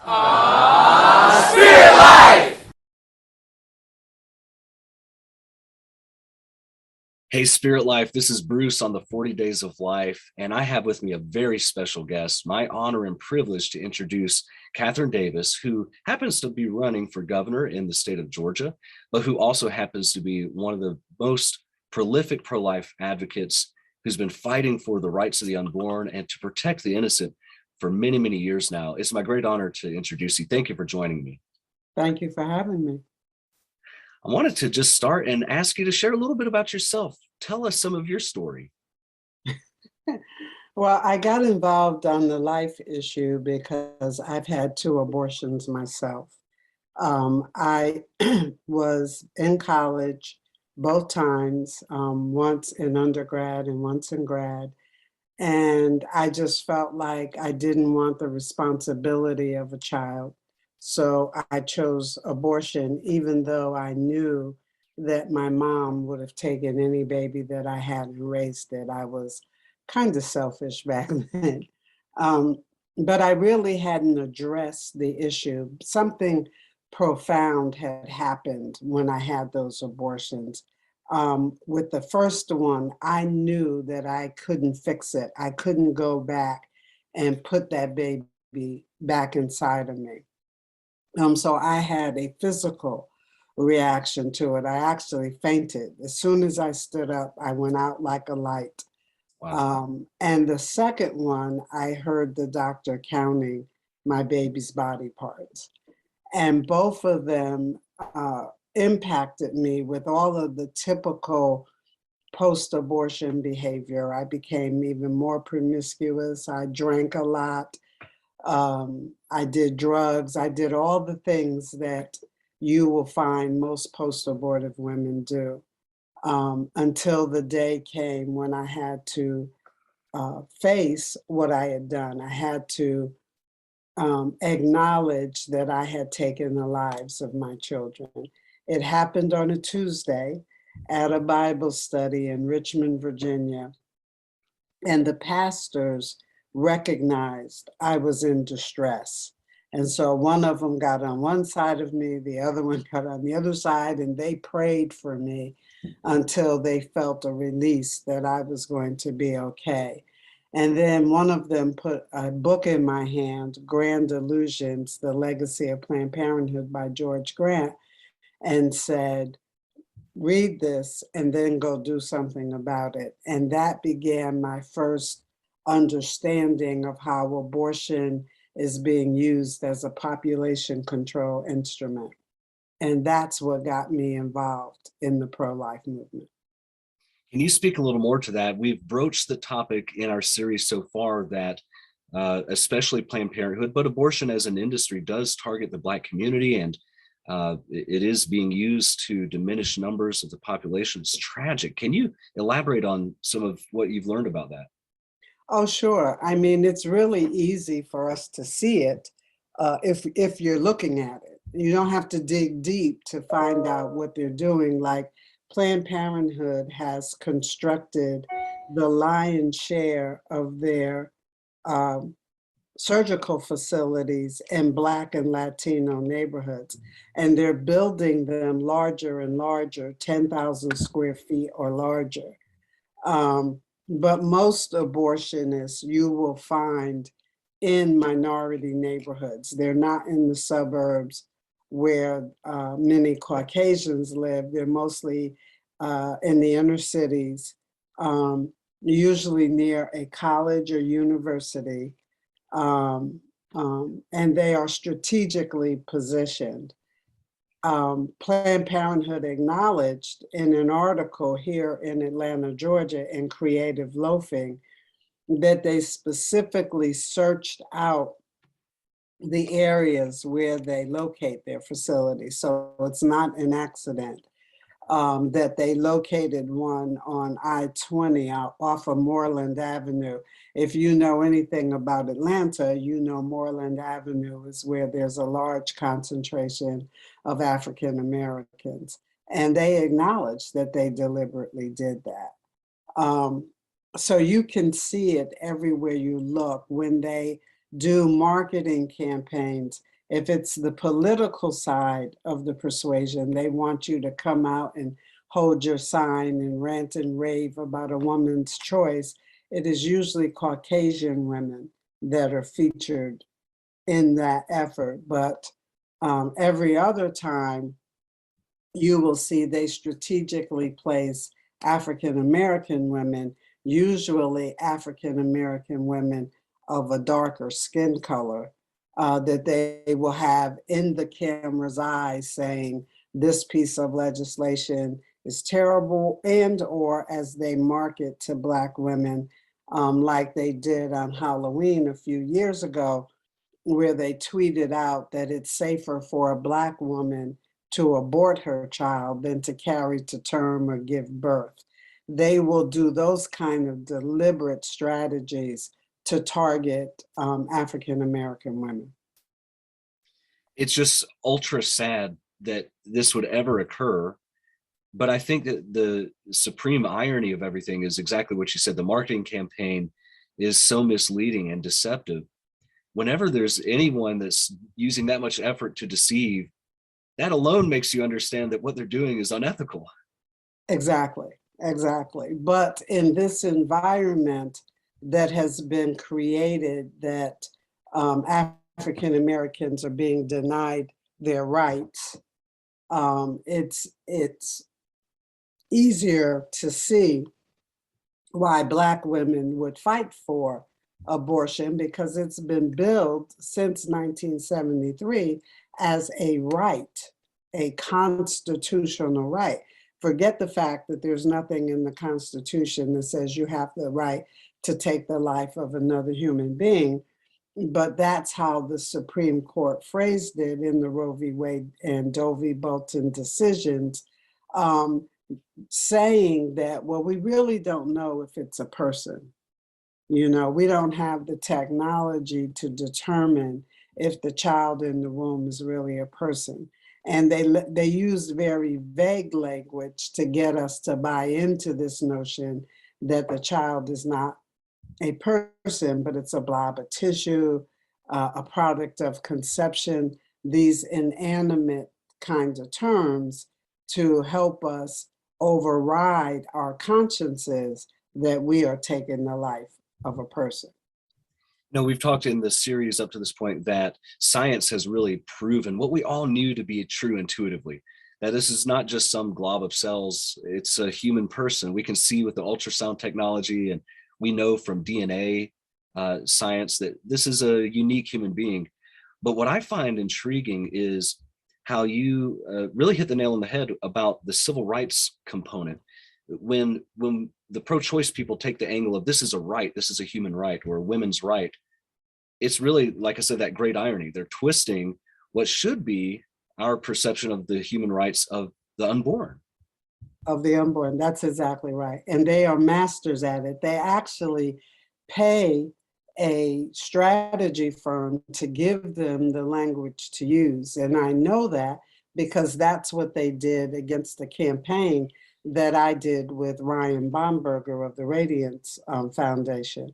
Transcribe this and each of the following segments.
Spirit Life! Hey, Spirit Life, this is Bruce on the 40 Days of Life, and I have with me a very special guest. My honor and privilege to introduce Catherine Davis, who happens to be running for governor in the state of Georgia, but who also happens to be one of the most prolific pro-life advocates who's been fighting for the rights of the unborn and to protect the innocent for many, many years now. It's my great honor to introduce you. Thank you for joining me. Thank you for having me. I wanted to just start and ask you to share a little bit about yourself. Tell us some of your story. Well, I got involved on the life issue because I've had 2 abortions myself. I was in college both times, once in undergrad and once in grad. And I just felt like I didn't want the responsibility of a child. So I chose abortion, even though I knew that my mom would have taken any baby that I had and raised it. I was kind of selfish back then. Um, but I really hadn't addressed the issue. Something profound had happened when I had those abortions. With the first one, I knew that I couldn't fix it. I couldn't go back and put that baby back inside of me. So I had a physical reaction to it. I actually fainted. As soon as I stood up, I went out like a light. Wow. And the second one, I heard the doctor counting my baby's body parts. And both of them impacted me with all of the typical post-abortion behavior. I became even more promiscuous. I drank a lot. I did drugs. I did all the things that you will find most post-abortive women do, until the day came when I had to face what I had done. I had to acknowledge that I had taken the lives of my children. It happened on a Tuesday at a Bible study in Richmond, Virginia, and the pastors recognized I was in distress. And so one of them got on one side of me, the other one got on the other side, and they prayed for me until they felt a release that I was going to be okay. And then one of them put a book in my hand, Grand Illusions, The Legacy of Planned Parenthood by George Grant, and said, read this and then go do something about it. And that began my first understanding of how abortion is being used as a population control instrument. And that's what got me involved in the pro-life movement. Can you speak a little more to that? We've broached the topic in our series so far that especially Planned Parenthood, but abortion as an industry does target the Black community, and it is being used to diminish numbers of the population. It's tragic. Can you elaborate on some of what you've learned about that? Oh, sure. I mean, it's really easy for us to see it if you're looking at it. You don't have to dig deep to find out what they're doing. Like Planned Parenthood has constructed the lion's share of their um, surgical facilities in Black and Latino neighborhoods, and they're building them larger and larger, 10,000 square feet or larger. But most abortionists you will find in minority neighborhoods. They're not in the suburbs where many Caucasians live. They're mostly in the inner cities, usually near a college or university, and they are strategically positioned. Planned Parenthood acknowledged in an article here in Atlanta, Georgia, in Creative Loafing, that they specifically searched out the areas where they locate their facilities. So it's not an accident that they located one on I-20 off of Moreland Avenue. If you know anything about Atlanta, you know Moreland Avenue is where there's a large concentration of African Americans. And they acknowledged that they deliberately did that. So you can see it everywhere you look when they do marketing campaigns. If it's the political side of the persuasion, they want you to come out and hold your sign and rant and rave about a woman's choice. It is usually Caucasian women that are featured in that effort. But every other time, you will see they strategically place African American women, usually African American women of a darker skin color, that they will have in the camera's eyes saying this piece of legislation is terrible, and or as they market to Black women, like they did on Halloween a few years ago, where they tweeted out that it's safer for a Black woman to abort her child than to carry to term or give birth. They will do those kind of deliberate strategies to target African American women. It's just ultra sad that this would ever occur. But I think that the supreme irony of everything is exactly what you said. The marketing campaign is so misleading and deceptive. Whenever there's anyone that's using that much effort to deceive, that alone makes you understand that what they're doing is unethical. Exactly, exactly. But in this environment that has been created, that African Americans are being denied their rights, it's easier to see why Black women would fight for abortion, because it's been billed since 1973 as a right, a constitutional right. Forget the fact that there's nothing in the Constitution that says you have the right to take the life of another human being, but that's how the Supreme Court phrased it in the Roe v. Wade and Doe v. Bolton decisions, saying that, well, we really don't know if it's a person. You know, we don't have the technology to determine if the child in the womb is really a person. And they used very vague language to get us to buy into this notion that the child is not a person, but it's a blob of tissue, a product of conception, these inanimate kinds of terms to help us override our consciences that we are taking the life of a person. No, we've talked in the series up to this point that science has really proven what we all knew to be true intuitively, that this is not just some glob of cells, it's a human person. We can see with the ultrasound technology, and we know from DNA science that this is a unique human being. But what I find intriguing is how you really hit the nail on the head about the civil rights component. When the pro-choice people take the angle of this is a right, this is a human right, or a women's right, it's really, like I said, that great irony. They're twisting what should be our perception of the human rights of the unborn. Of the unborn, that's exactly right. And they are masters at it. They actually pay a strategy firm to give them the language to use. And I know that because that's what they did against the campaign that I did with Ryan Bomberger of the Radiance Foundation.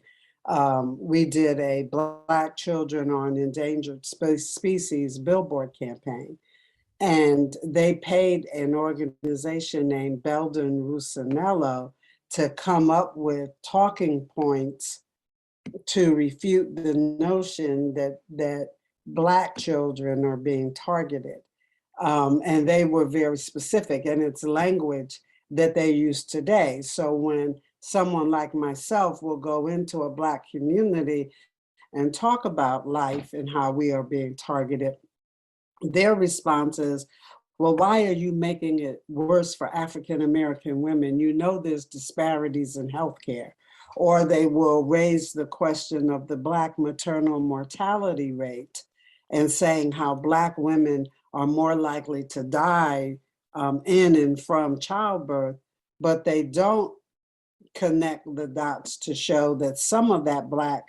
We did a Black Children on Endangered Species billboard campaign. And they paid an organization named Belden Rusinello to come up with talking points to refute the notion that Black children are being targeted. And they were very specific, and it's language that they use today. So when someone like myself will go into a Black community and talk about life and how we are being targeted, their response is, well, why are you making it worse for African American women? You know there's disparities in healthcare. Or they will raise the question of the Black maternal mortality rate and saying how Black women are more likely to die in and from childbirth, but they don't connect the dots to show that some of that Black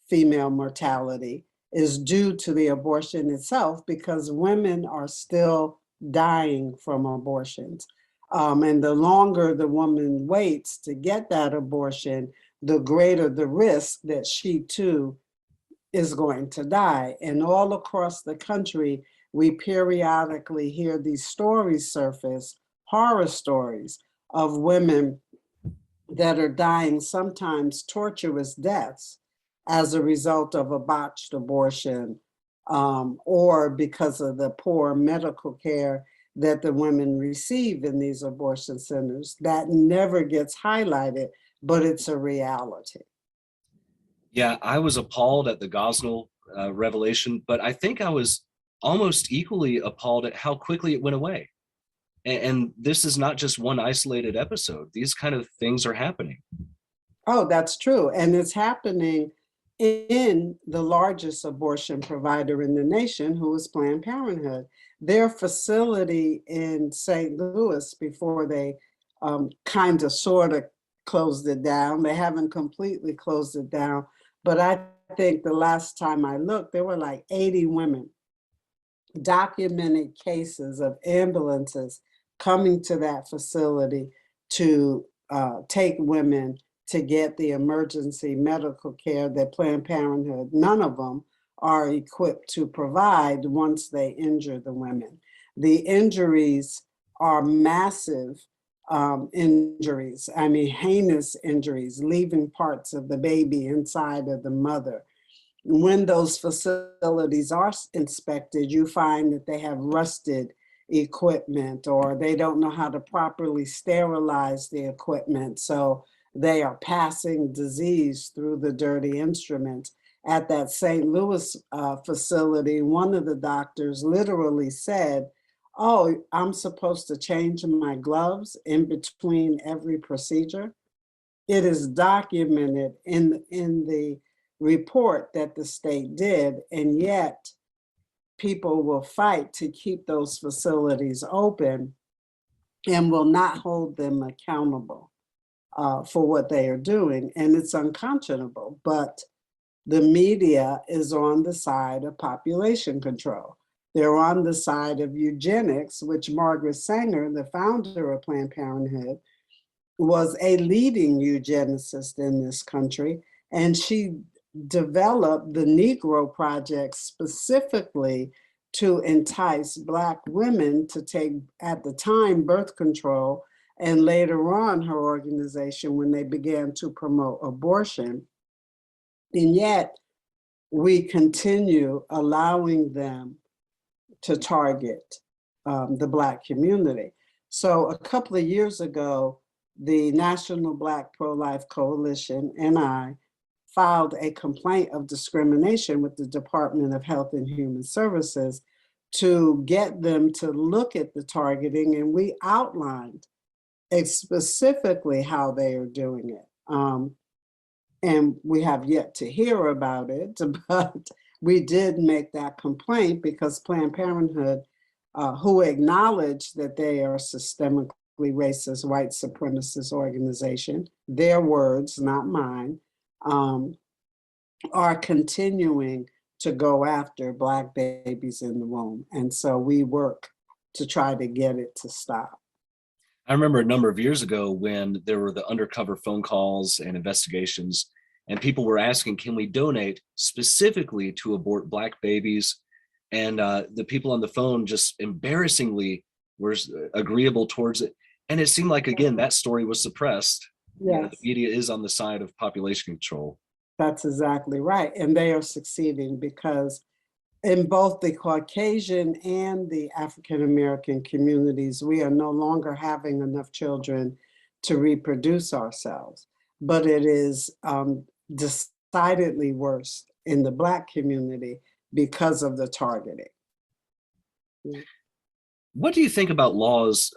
female mortality is due to the abortion itself, because women are still dying from abortions. And the longer the woman waits to get that abortion, the greater the risk that she too is going to die. And all across the country, we periodically hear these stories surface, horror stories of women that are dying, sometimes torturous deaths, as a result of a botched abortion, or because of the poor medical care that the women receive in these abortion centers. That never gets highlighted, but it's a reality. Yeah, I was appalled at the Gosnell revelation, but I think I was almost equally appalled at how quickly it went away. And this is not just one isolated episode. These kind of things are happening. Oh, that's true. And it's happening in the largest abortion provider in the nation, who is Planned Parenthood. Their facility in St. Louis, before they kind of sort of closed it down, they haven't completely closed it down, but I think the last time I looked, there were like 80 women, documented cases of ambulances coming to that facility to take women to get the emergency medical care that Planned Parenthood, none of them are equipped to provide once they injure the women. The injuries are massive injuries, I mean, heinous injuries, leaving parts of the baby inside of the mother. When those facilities are inspected, you find that they have rusted equipment, or they don't know how to properly sterilize the equipment. So they are passing disease through the dirty instruments. At that St. Louis facility, one of the doctors literally said, "Oh, I'm supposed to change my gloves in between every procedure." It is documented in the report that the state did, and yet people will fight to keep those facilities open and will not hold them accountable for what they are doing. And it's unconscionable, but the media is on the side of population control. They're on the side of eugenics, which Margaret Sanger, the founder of Planned Parenthood, was a leading eugenicist in this country, and she developed the Negro Project specifically to entice Black women to take, at the time, birth control, and later on her organization when they began to promote abortion. And yet we continue allowing them to target the Black community. So a couple of years ago, the National Black Pro-Life Coalition and I filed a complaint of discrimination with the Department of Health and Human Services to get them to look at the targeting, and we outlined specifically how they are doing it. And we have yet to hear about it, but we did make that complaint because Planned Parenthood, who acknowledged that they are a systemically racist, white supremacist organization, their words, not mine, are continuing to go after Black babies in the womb. And so we work to try to get it to stop. I remember a number of years ago when there were the undercover phone calls and investigations, and people were asking, can we donate specifically to abort Black babies? And the people on the phone just embarrassingly were agreeable towards it. And it seemed like, again, that story was suppressed. Yes. You know, the media is on the side of population control. That's exactly right. And they are succeeding because in both the Caucasian and the African-American communities, we are no longer having enough children to reproduce ourselves. But it is decidedly worse in the Black community because of the targeting. What do you think about laws?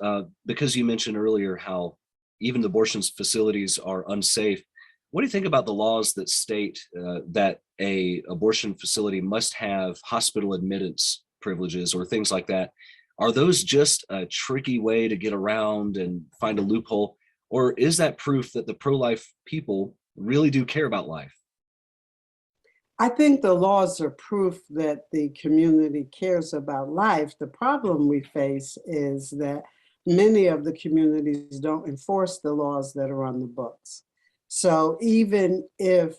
Because you mentioned earlier how even the abortion facilities are unsafe. What do you think about the laws that state that a abortion facility must have hospital admittance privileges or things like that? Are those just a tricky way to get around and find a loophole? Or is that proof that the pro-life people really do care about life? I think the laws are proof that the community cares about life. The problem we face is that many of the communities don't enforce the laws that are on the books. So even if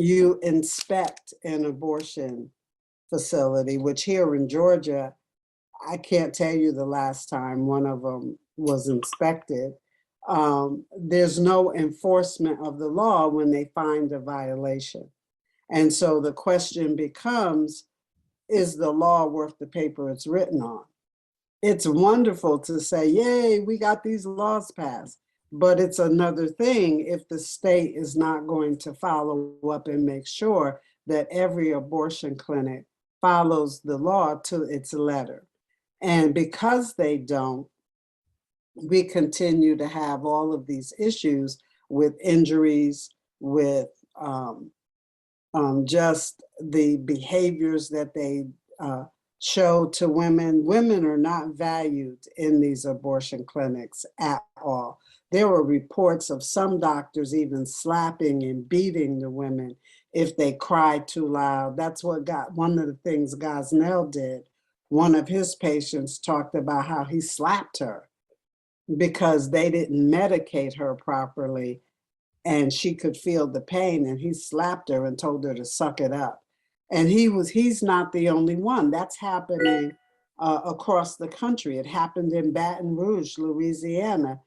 you inspect an abortion facility, which here in Georgia, I can't tell you the last time one of them was inspected. There's no enforcement of the law when they find a violation. And so the question becomes, is the law worth the paper it's written on? It's wonderful to say, yay, we got these laws passed. But it's another thing if the state is not going to follow up and make sure that every abortion clinic follows the law to its letter. And because they don't, we continue to have all of these issues with injuries, with just the behaviors that they show to women. Women are not valued in these abortion clinics at all. There were reports of some doctors even slapping and beating the women if they cried too loud. That's what got one of the things Gosnell did. One of his patients talked about how he slapped her because they didn't medicate her properly and she could feel the pain, and he slapped her and told her to suck it up. And he's not the only one. That's happening across the country. It happened in Baton Rouge, Louisiana.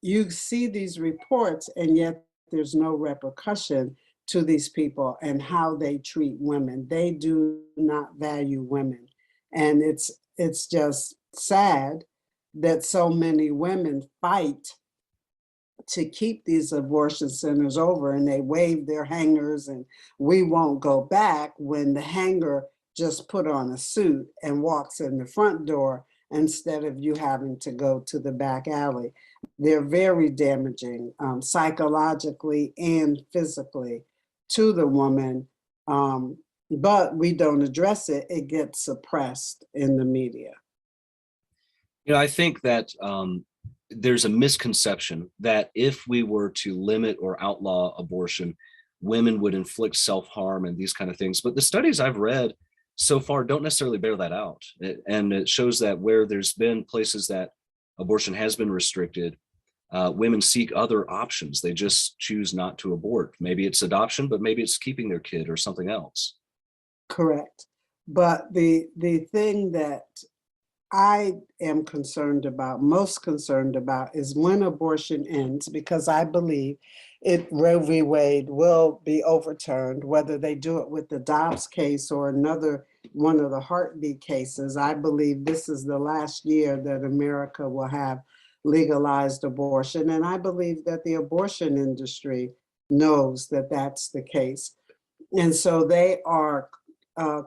You see these reports, and yet there's no repercussion to these people and how they treat women. They do not value women. And it's just sad that so many women fight to keep these abortion centers over, and they wave their hangers and we won't go back, when the hanger just put on a suit and walks in the front door instead of you having to go to the back alley. They're very damaging psychologically and physically to the woman, but we don't address it. It gets suppressed in the media. I think that there's a misconception that if we were to limit or outlaw abortion, women would inflict self-harm and these kind of things. But the studies I've read so far don't necessarily bear that out. And it shows that where there's been places that abortion has been restricted, women seek other options. They just choose not to abort. Maybe it's adoption, but maybe it's keeping their kid or something else. Correct. But the thing that I am most concerned about, is when abortion ends, because I believe Roe v. Wade will be overturned, whether they do it with the Dobbs case or another one of the heartbeat cases. I believe this is the last year that America will have legalized abortion. And I believe that the abortion industry knows that that's the case. And so they are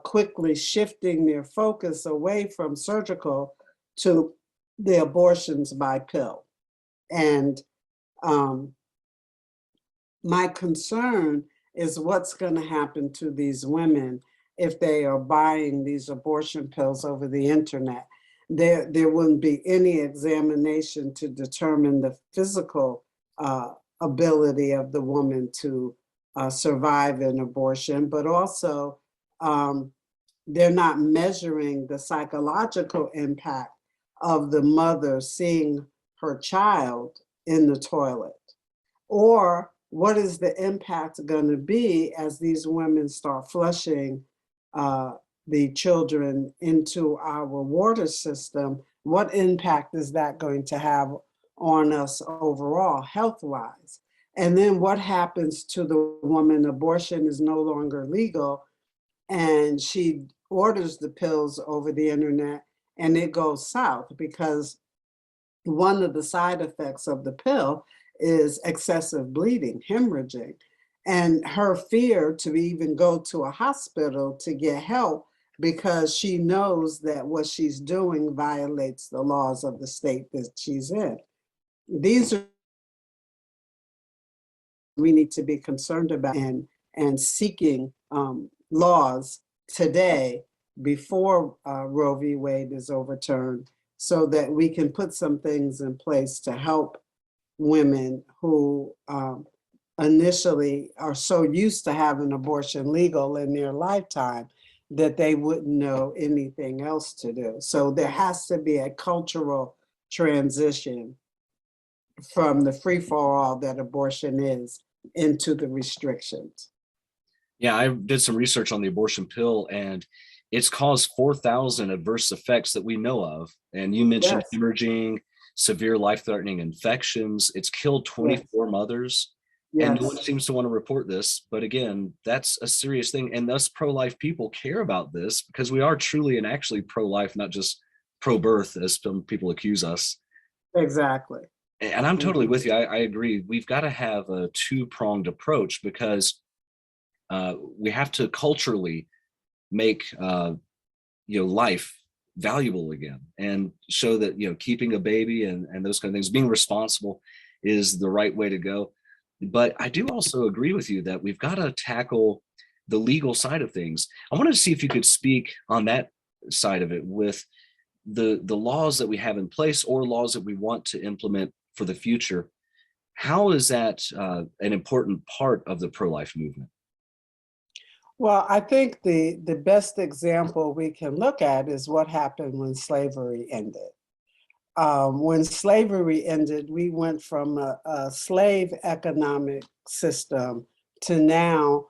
quickly shifting their focus away from surgical to the abortions by pill. And my concern is what's going to happen to these women if they are buying these abortion pills over the internet. There wouldn't be any examination to determine the physical ability of the woman to survive an abortion, but also they're not measuring the psychological impact of the mother seeing her child in the toilet, or what is the impact going to be as these women start flushing the children into our water system? What impact is that going to have on us overall, health-wise? And then what happens to the woman? Abortion is no longer legal, and she orders the pills over the internet, and it goes south because one of the side effects of the pill is excessive bleeding, hemorrhaging. And her fear to even go to a hospital to get help, because she knows that what she's doing violates the laws of the state that she's in. These are we need to be concerned about and seeking laws today before Roe v. Wade is overturned, so that we can put some things in place to help women who initially are so used to having abortion legal in their lifetime that they wouldn't know anything else to do. So there has to be a cultural transition from the free-for-all that abortion is into the restrictions. Yeah, I did some research on the abortion pill, and it's caused 4,000 adverse effects that we know of. And you mentioned Yes, hemorrhaging, severe life-threatening infections. It's killed yes, 24 mothers, and no one yes, seems to want to report this. But again, that's a serious thing. And us pro-life people care about this because we are truly and actually pro-life, not just pro-birth, as some people accuse us. exactly. And I'm totally Mhm. with you. I agree. We've got to have a two-pronged approach because we have to culturally make life valuable again and show that keeping a baby and those kind of things, being responsible, is the right way to go. But I do also agree with you that we've got to tackle the legal side of things. I wanted to see if you could speak on that side of it with the laws that we have in place or laws that we want to implement for the future. How is that an important part of the pro-life movement? Well, I think the best example we can look at is what happened when slavery ended. When slavery ended, we went from a slave economic system to now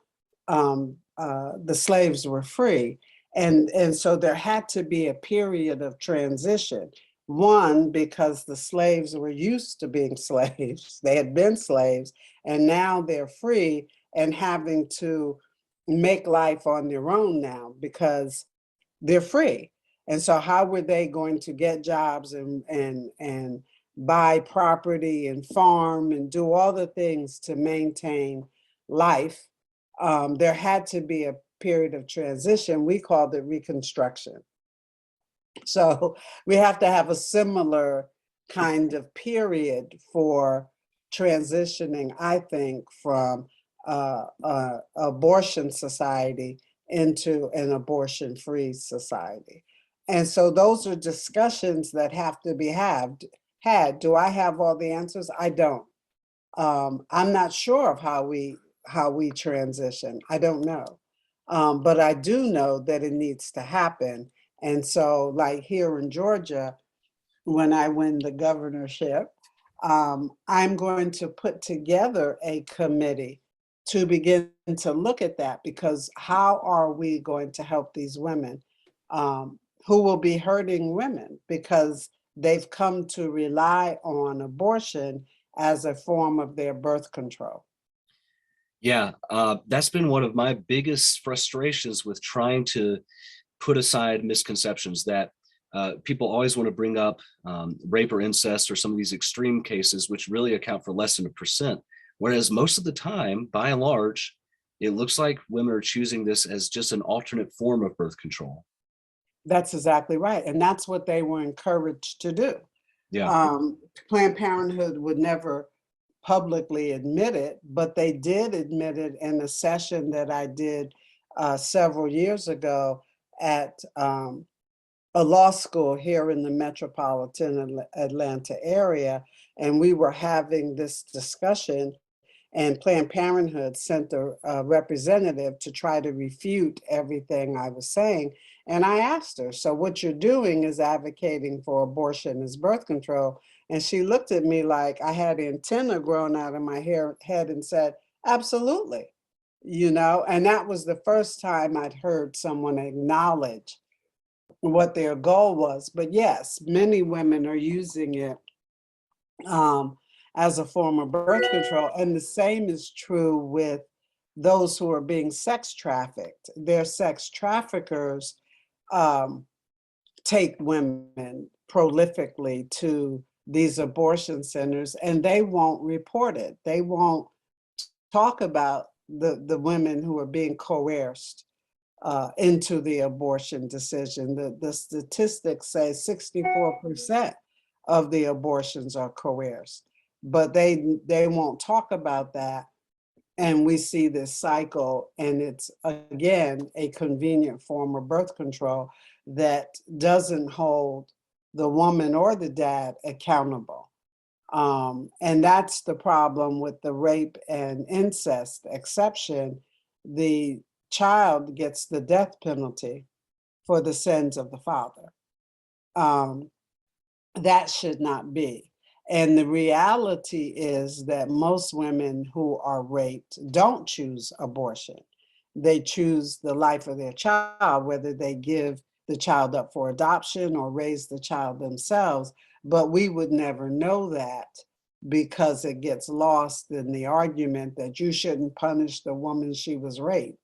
the slaves were free. And so there had to be a period of transition. One, because the slaves were used to being slaves, they had been slaves, and now they're free and having to make life on their own now because they're free. And so how were they going to get jobs and buy property and farm and do all the things to maintain life? There had to be a period of transition. We called it Reconstruction. So we have to have a similar kind of period for transitioning, I think, from abortion society into an abortion-free society. And so those are discussions that have to be had. Do I have all the answers? I don't. I'm not sure of how we transition. I don't know. But I do know that it needs to happen. And so, like here in Georgia, when I win the governorship, I'm going to put together a committee to begin to look at that because how are we going to help these women who will be hurting women because they've come to rely on abortion as a form of their birth control? Yeah, that's been one of my biggest frustrations with trying to put aside misconceptions that people always want to bring up rape or incest or some of these extreme cases, which really account for less than 1%. Whereas most of the time, by and large, it looks like women are choosing this as just an alternate form of birth control. That's exactly right. And that's what they were encouraged to do. Yeah. Um, Planned Parenthood would never publicly admit it, but they did admit it in a session that I did several years ago at a law school here in the metropolitan Atlanta area. And we were having this discussion, and Planned Parenthood sent a representative to try to refute everything I was saying. And I asked her, so what you're doing is advocating for abortion as birth control. And she looked at me like I had antenna growing out of my head and said, absolutely. And that was the first time I'd heard someone acknowledge what their goal was. But yes, many women are using it um, as a form of birth control. And the same is true with those who are being sex trafficked. Their sex traffickers um, take women prolifically to these abortion centers and they won't report it. They won't talk about the women who are being coerced into the abortion decision. The statistics say 64% of the abortions are coerced, but they won't talk about that. And we see this cycle, and it's again a convenient form of birth control that doesn't hold the woman or the dad accountable. And that's the problem with the rape and incest exception. The child gets the death penalty for the sins of the father. Um, that should not be. And the reality is that most women who are raped don't choose abortion. they choose the life of their child, whether they give the child up for adoption or raise the child themselves. But we would never know that because it gets lost in the argument that you shouldn't punish the woman she was raped.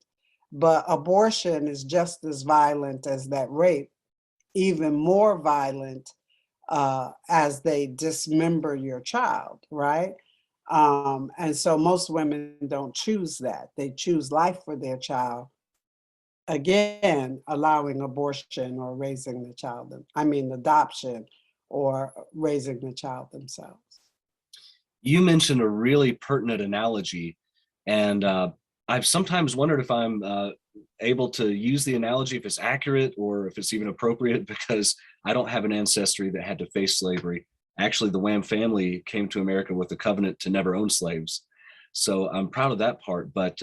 But abortion is just as violent as that rape, even more violent as they dismember your child, right? And so most women don't choose that. They choose life for their child, again, allowing abortion or raising the child, adoption or raising the child themselves. You mentioned a really pertinent analogy, and I've sometimes wondered if I'm able to use the analogy, if it's accurate or if it's even appropriate, because I don't have an ancestry that had to face slavery. Actually, the Wham family came to America with a covenant to never own slaves. So I'm proud of that part. But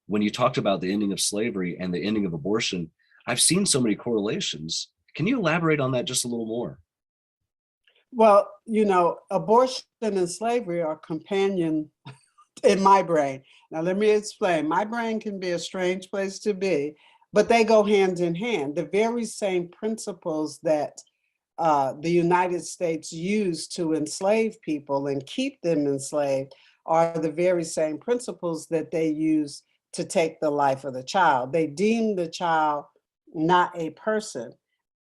when you talked about the ending of slavery and the ending of abortion, I've seen so many correlations. Can you elaborate on that just a little more? Well, abortion and slavery are companion in my brain. Now, let me explain. My brain can be a strange place to be, but they go hand in hand. The very same principles that the United States used to enslave people and keep them enslaved are the very same principles that they use to take the life of the child. They deem the child not a person.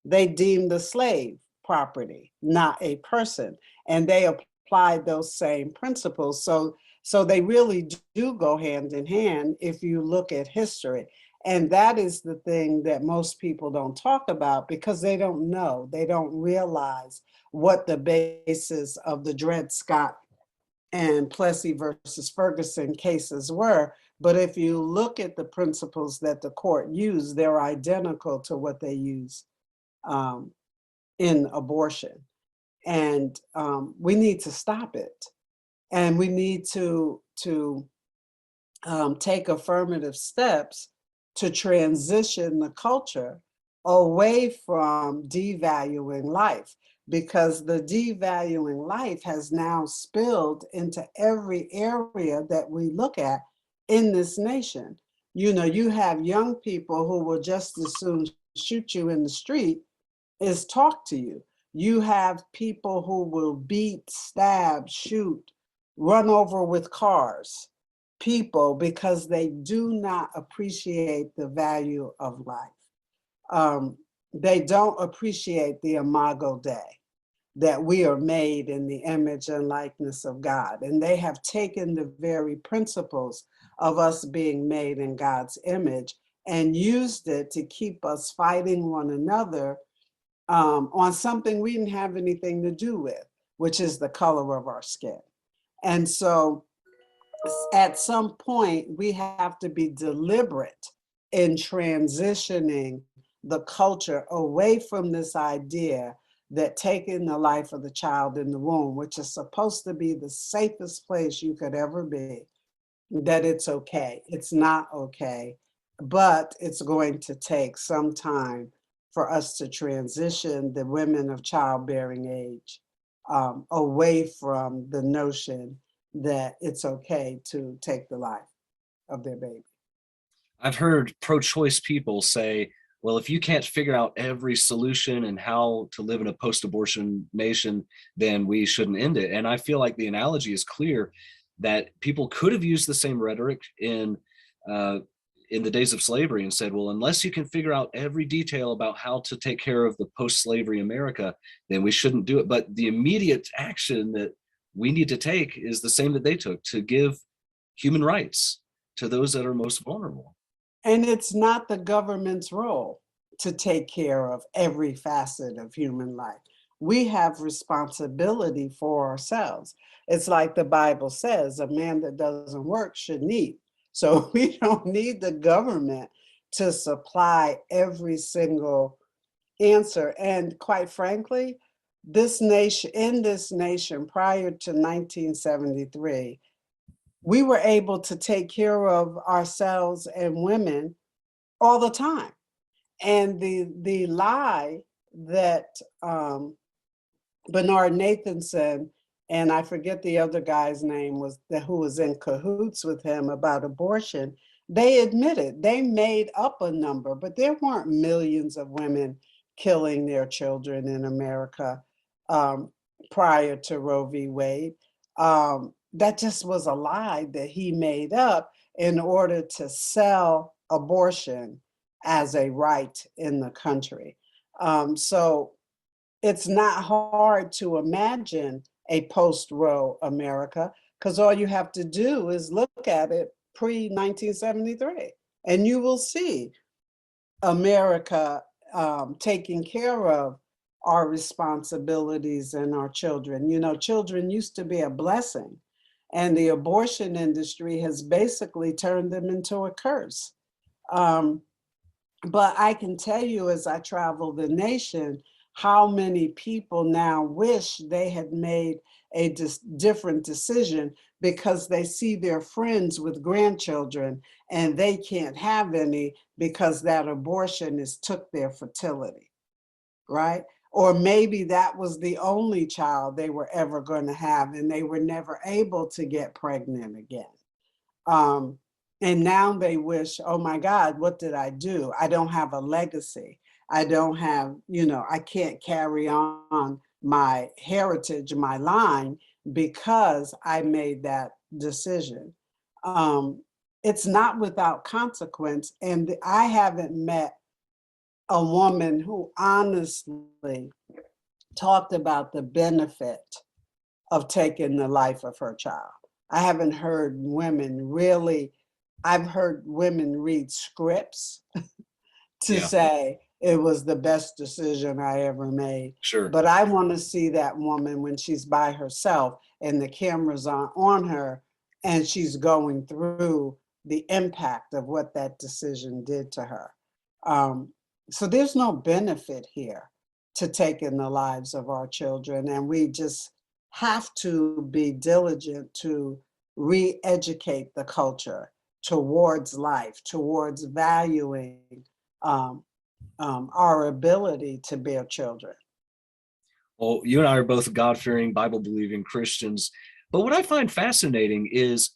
They deem the slave property, not a person. And they apply those same principles. So they really do go hand in hand if you look at history. And that is the thing that most people don't talk about because they don't know, they don't realize what the basis of the Dred Scott and Plessy versus Ferguson cases were. But if you look at the principles that the court used, they're identical to what they use um, in abortion. And we need to stop it. And we need to take affirmative steps to transition the culture away from devaluing life, because the devaluing life has now spilled into every area that we look at in this nation. You have young people who will just as soon shoot you in the street as talk to you. You have people who will beat, stab, shoot, run over with cars, people, because they do not appreciate the value of life. They don't appreciate the imago Dei, that we are made in the image and likeness of God. And they have taken the very principles of us being made in God's image and used it to keep us fighting one another on something we didn't have anything to do with, which is the color of our skin. And so at some point, we have to be deliberate in transitioning the culture away from this idea that taking the life of the child in the womb, which is supposed to be the safest place you could ever be, that it's okay. It's not okay, but it's going to take some time for us to transition the women of childbearing age away from the notion that it's okay to take the life of their baby. I've heard pro-choice people say, well, if you can't figure out every solution and how to live in a post-abortion nation, then we shouldn't end it. And I feel like the analogy is clear that people could have used the same rhetoric in the days of slavery and said, well, unless you can figure out every detail about how to take care of the post-slavery America, then we shouldn't do it. But the immediate action that we need to take is the same that they took, to give human rights to those that are most vulnerable. And it's not the government's role to take care of every facet of human life. We have responsibility for ourselves. It's like the Bible says, a man that doesn't work shouldn't eat. So we don't need the government to supply every single answer. And quite frankly, in this nation prior to 1973, we were able to take care of ourselves and women all the time. And the lie that Bernard Nathanson, and I forget the other guy's name, who was in cahoots with him about abortion, They admitted they made up a number, but there weren't millions of women killing their children in America um, prior to Roe v. Wade. That just was a lie that he made up in order to sell abortion as a right in the country. So it's not hard to imagine a post-Roe America, because all you have to do is look at it pre-1973, and you will see America taking care of our responsibilities and our children. You know, children used to be a blessing, and the abortion industry has basically turned them into a curse. Um, but I can tell you, as I travel the nation, how many people now wish they had made a different decision because they see their friends with grandchildren and they can't have any because that abortion has took their fertility, right? Or maybe that was the only child they were ever going to have and they were never able to get pregnant again. Um, and now they wish, oh my God, what did I do? I don't have a legacy. I don't have, I can't carry on my heritage, my line, because I made that decision. Um, it's not without consequence. And I haven't met a woman who honestly talked about the benefit of taking the life of her child. I haven't heard women really, I've heard women read scripts to say it was the best decision I ever made. Sure. But I want to see that woman when she's by herself and the cameras are on her and she's going through the impact of what that decision did to her. So there's no benefit here to taking the lives of our children, and we just have to be diligent to re-educate the culture towards life, towards valuing our ability to bear children. Well, you and I are both God-fearing, Bible-believing Christians. But what I find fascinating is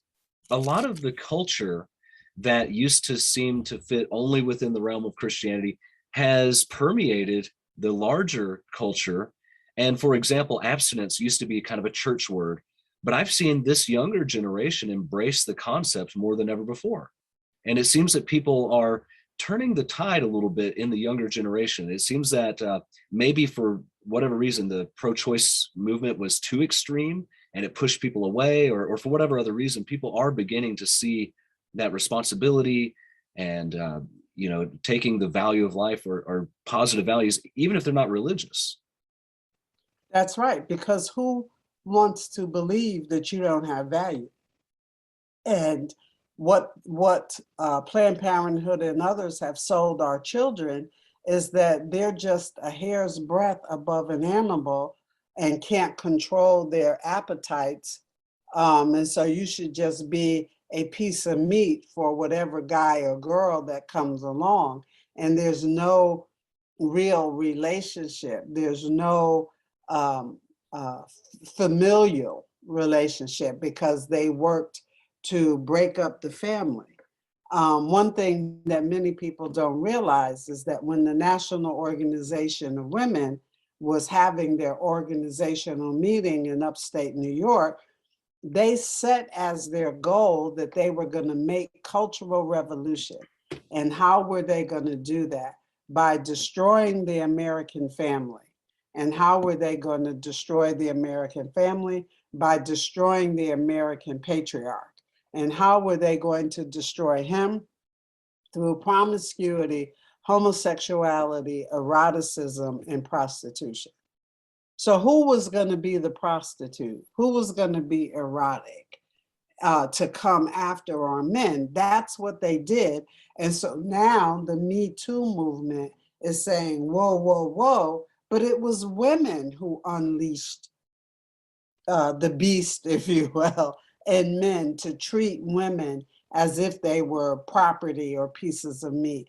a lot of the culture that used to seem to fit only within the realm of Christianity has permeated the larger culture. And for example, abstinence used to be kind of a church word, but I've seen this younger generation embrace the concept more than ever before. And it seems that people are turning the tide a little bit in the younger generation. It seems that maybe for whatever reason, the pro-choice movement was too extreme and it pushed people away, or for whatever other reason, people are beginning to see that responsibility and taking the value of life or positive values, even if they're not religious. That's right, because who wants to believe that you don't have value? And what Planned Parenthood and others have sold our children is that they're just a hair's breadth above an animal and can't control their appetites. And so you should just be a piece of meat for whatever guy or girl that comes along. And there's no real relationship. There's no familial relationship because they worked to break up the family. One thing that many people don't realize is that when the National Organization of Women was having their organizational meeting in upstate New York, they set as their goal that they were going to make cultural revolution. And how were they going to do that? By destroying the American family. And how were they going to destroy the American family? By destroying the American patriarch. And how were they going to destroy him? Through promiscuity, homosexuality, eroticism, and prostitution. So who was going to be the prostitute? Who was going to be erotic to come after our men? That's what they did. And so now the Me Too movement is saying, whoa, whoa, whoa. But it was women who unleashed the beast, if you will, and men to treat women as if they were property or pieces of meat.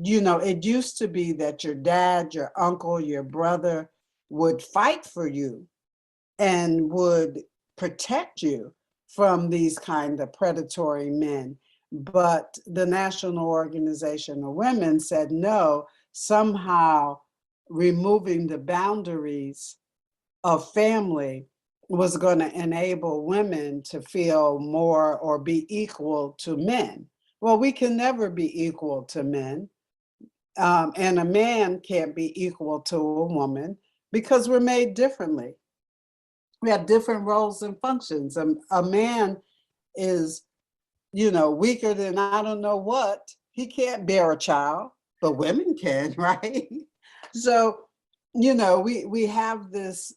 You know, it used to be that your dad, your uncle, your brother would fight for you and would protect you from these kind of predatory men. But the National Organization of Women said no, somehow removing the boundaries of family was going to enable women to feel more or be equal to men. Well, we can never be equal to men. And a man can't be equal to a woman because we're made differently. We have different roles and functions. A man is, weaker than I don't know what. He can't bear a child, but women can, right? So, we have this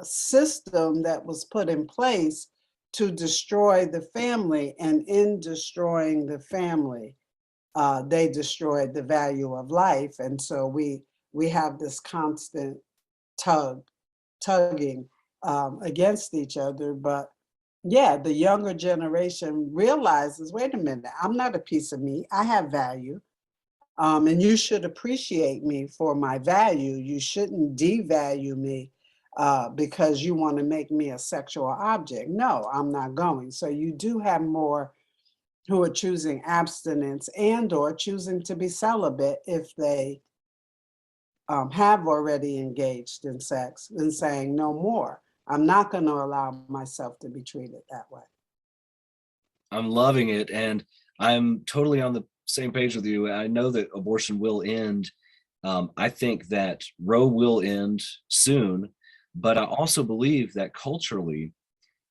system that was put in place to destroy the family, and in destroying the family, they destroyed the value of life. And so we have this constant tugging against each other. But yeah, the younger generation realizes, wait a minute, I'm not a piece of meat. I have value. And you should appreciate me for my value. You shouldn't devalue me because you want to make me a sexual object. No, I'm not going. So you do have more who are choosing abstinence and or choosing to be celibate if they have already engaged in sex, and saying no more. I'm not going to allow myself to be treated that way. I'm loving it. And I'm totally on the same page with you. I know that abortion will end. I think that Roe will end soon, but I also believe that culturally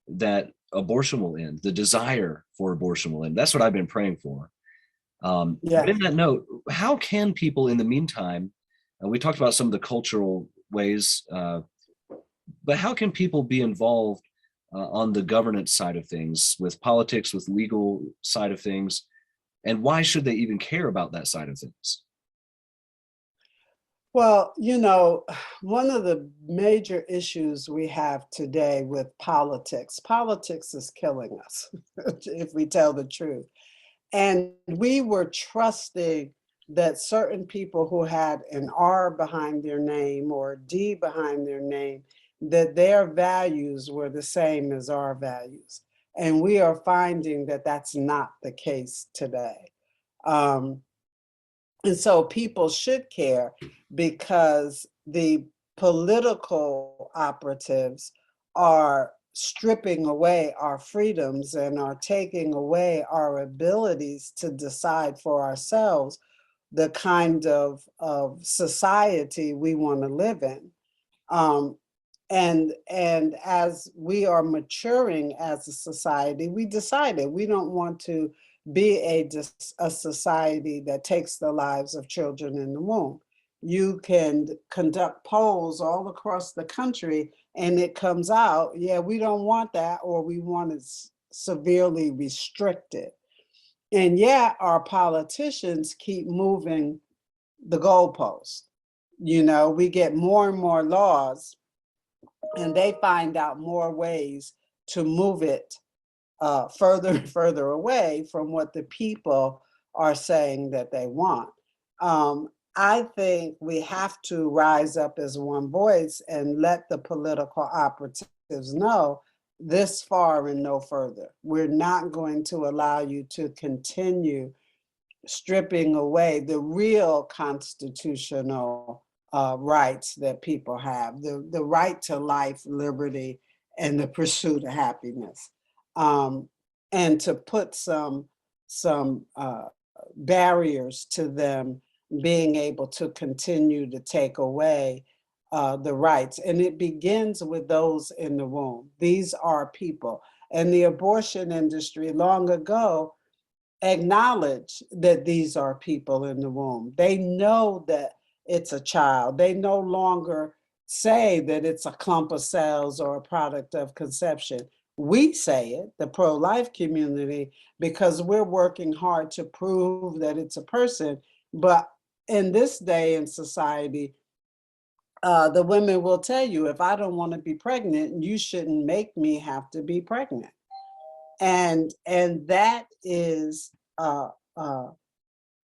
that abortion will end, the desire for abortion will end. That's what I've been praying for. Yeah. But in that note, how can people in the meantime, we talked about some of the cultural ways, but how can people be involved on the governance side of things, with politics, with legal side of things? And why should they even care about that side of things? Well, one of the major issues we have today with politics is killing us, if we tell the truth. And we were trusting that certain people who had an R behind their name or a D behind their name, that their values were the same as our values. And we are finding that that's not the case today. And so people should care, because the political operatives are stripping away our freedoms and are taking away our abilities to decide for ourselves the kind of society we want to live in. Um, and as we are maturing as a society, we decided we don't want to be a society that takes the lives of children in the womb. You can conduct polls all across the country and it comes out, yeah, we don't want that, or we want it severely restricted. And yet our politicians keep moving the goalpost. We get more and more laws, and they find out more ways to move it further and further away from what the people are saying that they want. I think we have to rise up as one voice and let the political operatives know this far and no further. We're not going to allow you to continue stripping away the real constitutional rights that people have, the right to life, liberty, and the pursuit of happiness. And to put some barriers to them being able to continue to take away the rights. And it begins with those in the womb. These are people. And the abortion industry long ago acknowledge that these are people in the womb. They know that it's a child. They no longer say that it's a clump of cells or a product of conception. We say it, the pro-life community, because we're working hard to prove that it's a person. But in this day in society, the women will tell you, if I don't want to be pregnant, you shouldn't make me have to be pregnant. And that is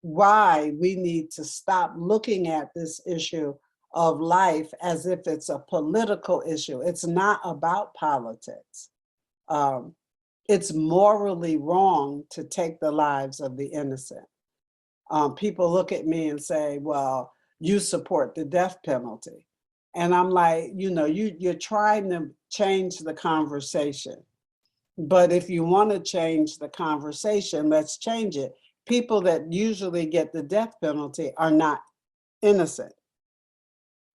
why we need to stop looking at this issue of life as if it's a political issue. It's not about politics. it's morally wrong to take the lives of the innocent. People look at me and say, well, you support the death penalty. And I'm like, you're trying to change the conversation. But if you want to change the conversation, let's change it. People that usually get the death penalty are not innocent,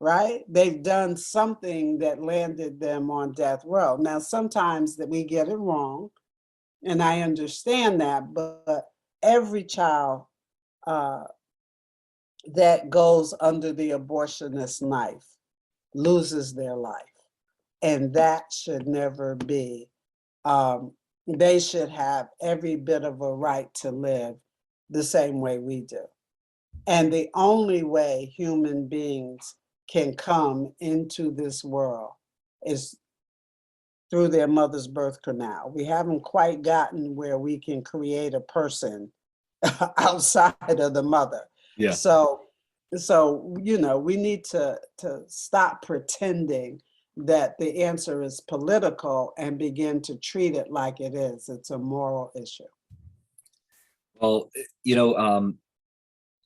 right? They've done something that landed them on death row. Now, sometimes that we get it wrong, and I understand that, but every child that goes under the abortionist knife loses their life. And that should never be. They should have every bit of a right to live the same way we do. And the only way human beings can come into this world is through their mother's birth canal. We haven't quite gotten where we can create a person outside of the mother. Yeah. So we need to stop pretending that the answer is political and begin to treat it like it is. It's a moral issue. Well,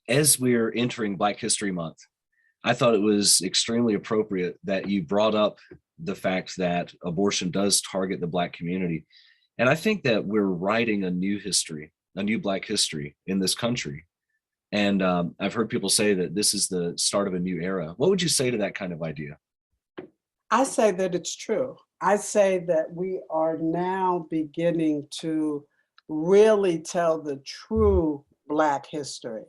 as we're entering Black History Month, I thought it was extremely appropriate that you brought up the fact that abortion does target the Black community. And I think that we're writing a new history, a new Black history in this country. And I've heard people say that this is the start of a new era. What would you say to that kind of idea? I say that it's true. I say that we are now beginning to really tell the true Black history.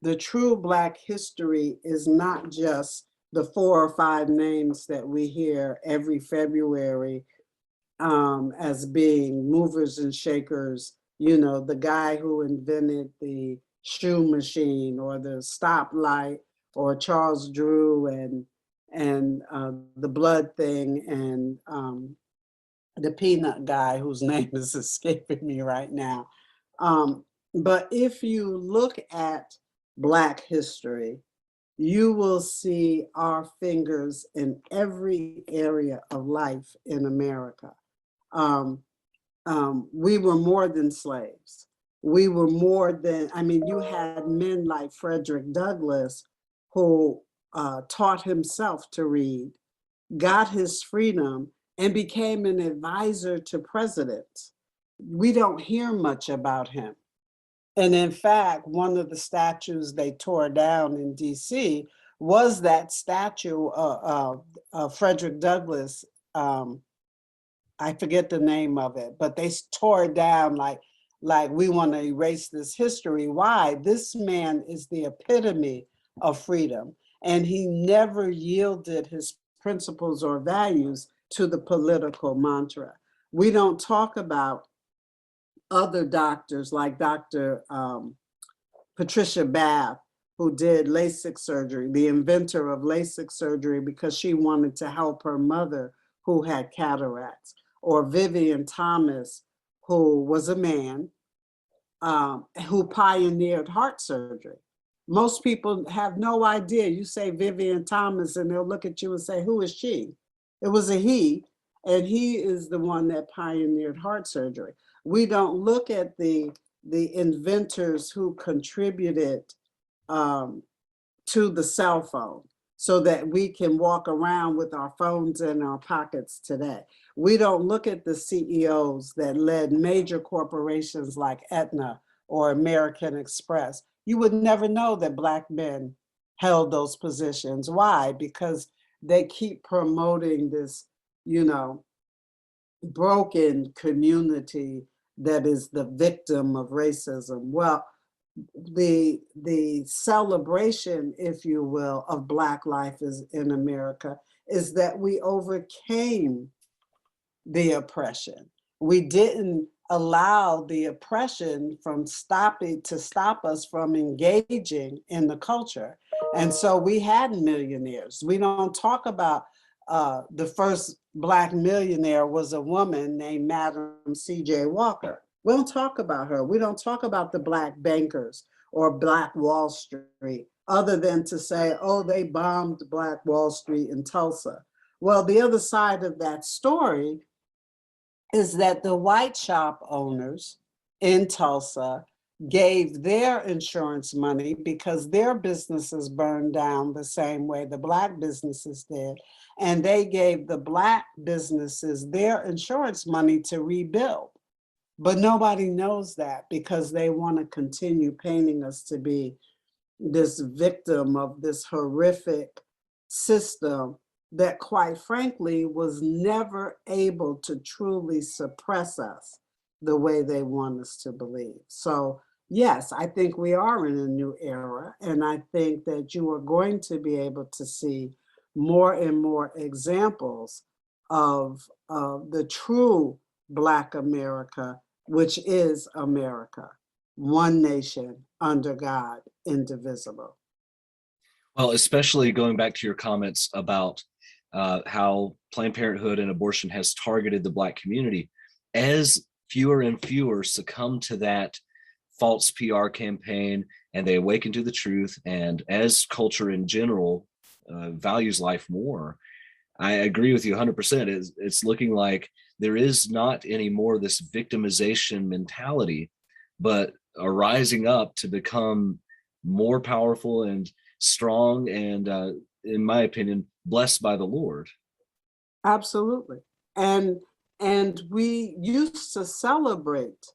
The true Black history is not just the 4 or 5 names that we hear every February as being movers and shakers, the guy who invented the shoe machine or the stoplight, or Charles Drew and the blood thing, and the peanut guy whose name is escaping me right now. But if you look at Black history, you will see our fingers in every area of life in America. We were more than slaves. We were more than, you had men like Frederick Douglass who taught himself to read, got his freedom, and became an advisor to presidents. We don't hear much about him. And in fact, one of the statues they tore down in DC was that statue of Frederick Douglass. I forget the name of it, but they tore it down like we want to erase this history. Why? This man is the epitome of freedom, and he never yielded his principles or values to the political mantra. We don't talk about other doctors like Dr. Patricia Bath, who did LASIK surgery, the inventor of LASIK surgery, because she wanted to help her mother who had cataracts, or Vivian Thomas, who was a man who pioneered heart surgery. Most people have no idea. You say Vivian Thomas and they'll look at you and say, who is she? It was a he, and he is the one that pioneered heart surgery. We don't look at the inventors who contributed to the cell phone so that we can walk around with our phones in our pockets today. We don't look at the CEOs that led major corporations like Aetna or American Express. You would never know that Black men held those positions. Why? Because they keep promoting this, broken community that is the victim of racism. Well, the celebration, if you will, of Black life is in America is that we overcame the oppression. We didn't allow the oppression to stop us from engaging in the culture. And so we had millionaires. We don't talk about the first Black millionaire was a woman named Madam C.J. Walker. We don't talk about her. We don't talk about the Black bankers or Black Wall Street, other than to say, oh, they bombed Black Wall Street in Tulsa. Well, the other side of that story is that the white shop owners in Tulsa gave their insurance money because their businesses burned down the same way the Black businesses did. And they gave the Black businesses their insurance money to rebuild. But nobody knows that because they want to continue painting us to be this victim of this horrific system that, quite frankly, was never able to truly suppress us the way they want us to believe. So, yes, I think we are in a new era, and I think that you are going to be able to see more and more examples of the true Black America, which is America, one nation under God, indivisible. Well, especially going back to your comments about how Planned Parenthood and abortion has targeted the Black community. As fewer and fewer succumb to that false PR campaign and they awaken to the truth, and as culture in general values life more, I agree with you 100%. It's looking like there is not anymore this victimization mentality, but a rising up to become more powerful and strong and, in my opinion, blessed by the Lord. Absolutely. And we used to celebrate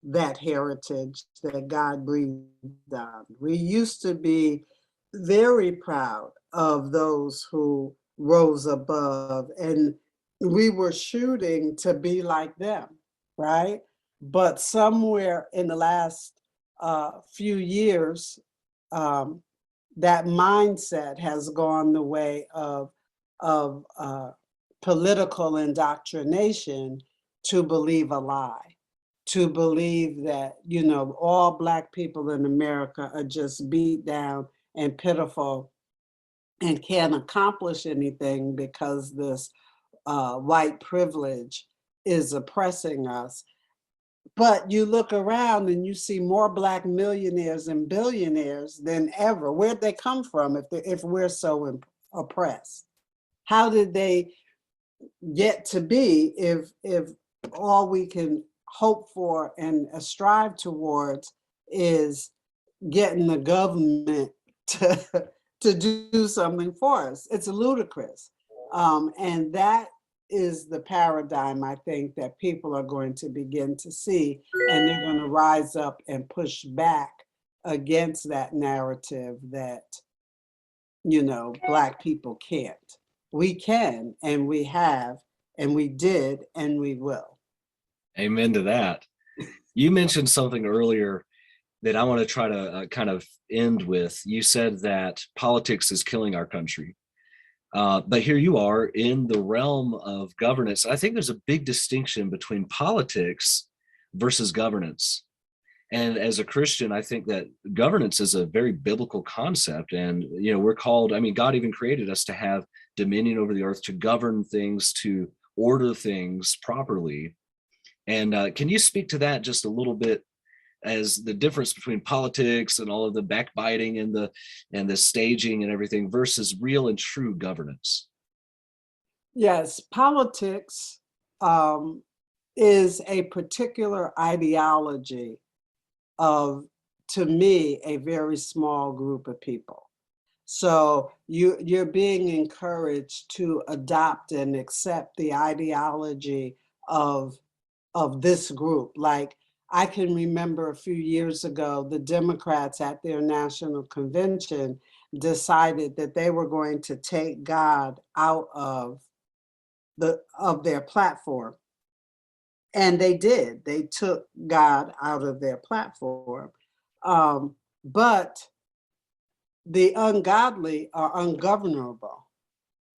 that heritage that God breathed on. We used to be very proud of those who rose above, and we were shooting to be like them, right? But somewhere in the last few years, that mindset has gone the way of political indoctrination to believe a lie, to believe that, you know, all Black people in America are just beat down and pitiful and can't accomplish anything because this white privilege is oppressing us. But you look around and you see more Black millionaires and billionaires than ever. Where'd they come from if we're so oppressed? How did they get to be if all we can hope for and strive towards is getting the government to do something for us? It's ludicrous. And that is the paradigm, I think, that people are going to begin to see, and they're going to rise up and push back against that narrative that, you know, Black people can't. We can, and we have, and we did, and we will. Amen to that. You mentioned something earlier that I want to try to kind of end with. You said that politics is killing our country. But here you are in the realm of governance. I think there's a big distinction between politics versus governance. And as a Christian, I think that governance is a very biblical concept. And, you know, we're called, I mean, God even created us to have dominion over the earth, to govern things, to order things properly. And can you speak to that just a little bit, as the difference between politics and all of the backbiting and the staging and everything versus real and true governance? Yes, politics is a particular ideology of, to me, a very small group of people. So you're being encouraged to adopt and accept the ideology of this group. Like, I can remember a few years ago, the Democrats at their national convention decided that they were going to take God out of their platform. And they did. They took God out of their platform. But the ungodly are ungovernable.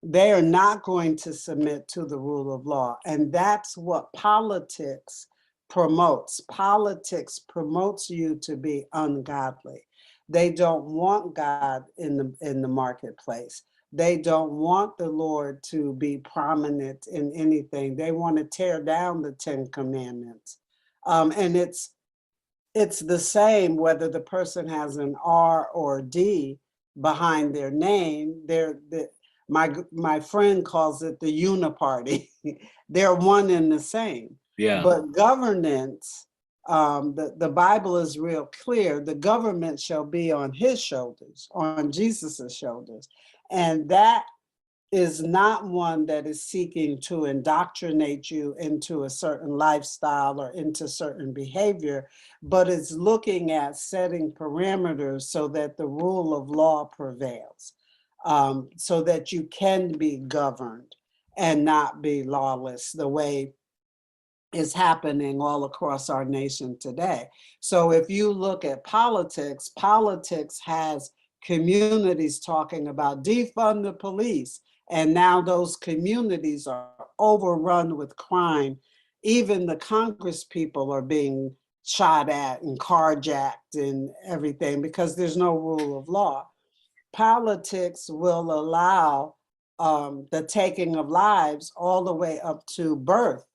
They are not going to submit to the rule of law. And that's what politics promotes. Politics promotes you to be ungodly. They don't want God in the marketplace. They don't want the Lord to be prominent in anything. They want to tear down the 10 Commandments. And it's the same whether the person has an R or D behind their name. my friend calls it the uniparty. They're one and the same. Yeah. But governance, the Bible is real clear. The government shall be on his shoulders, on Jesus's shoulders. And that is not one that is seeking to indoctrinate you into a certain lifestyle or into certain behavior, but it's looking at setting parameters so that the rule of law prevails, so that you can be governed and not be lawless the way is happening all across our nation today. So if you look at politics, politics has communities talking about defund the police, and now those communities are overrun with crime. Even the Congress people are being shot at and carjacked and everything because there's no rule of law. Politics will allow the taking of lives all the way up to birth,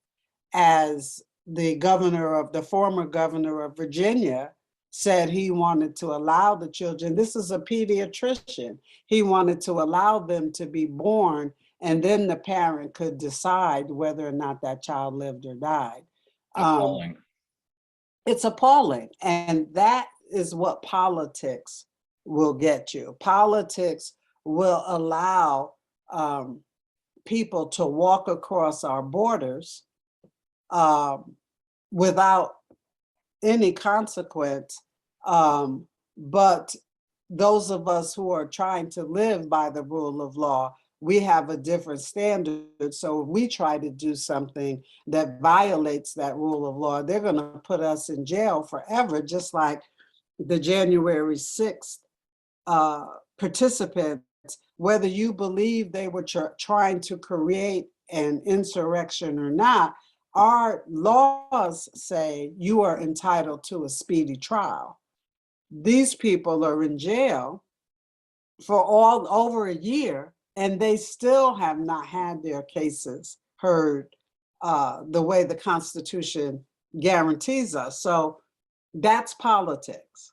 as the former governor of Virginia said he wanted to allow the children. This is a pediatrician. He wanted to allow them to be born, and then the parent could decide whether or not that child lived or died. Appalling. It's appalling. And that is what politics will get you. Politics will allow people to walk across our borders without any consequence. But those of us who are trying to live by the rule of law, we have a different standard. So if we try to do something that violates that rule of law, they're going to put us in jail forever, just like the January 6th participants, whether you believe they were trying to create an insurrection or not. Our laws say you are entitled to a speedy trial. These people are in jail for all over a year, and they still have not had their cases heard the way the Constitution guarantees us. So that's politics.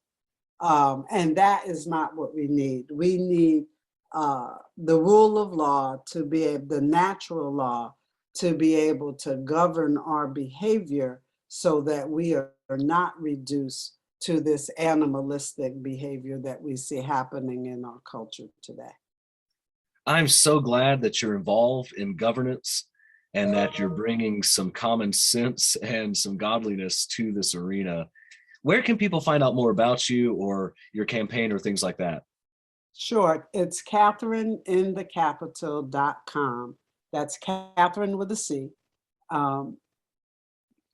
And that is not what we need. We need the rule of law to be the natural law to be able to govern our behavior so that we are not reduced to this animalistic behavior that we see happening in our culture today. I'm so glad that you're involved in governance and that you're bringing some common sense and some godliness to this arena. Where can people find out more about you or your campaign or things like that? Sure, it's CatherineInTheCapital.com. That's Catherine with a C,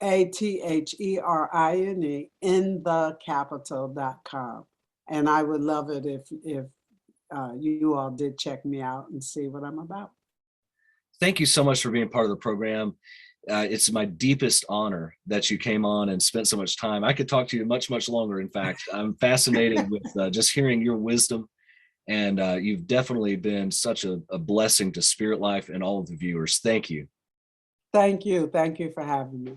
ATHERINE in thecapital.com. And I would love it if you all did check me out and see what I'm about. Thank you so much for being part of the program. It's my deepest honor that you came on and spent so much time. I could talk to you much, much longer. In fact, I'm fascinated with just hearing your wisdom. And you've definitely been such a blessing to Spirit Life and all of the viewers. Thank you. Thank you. Thank you for having me.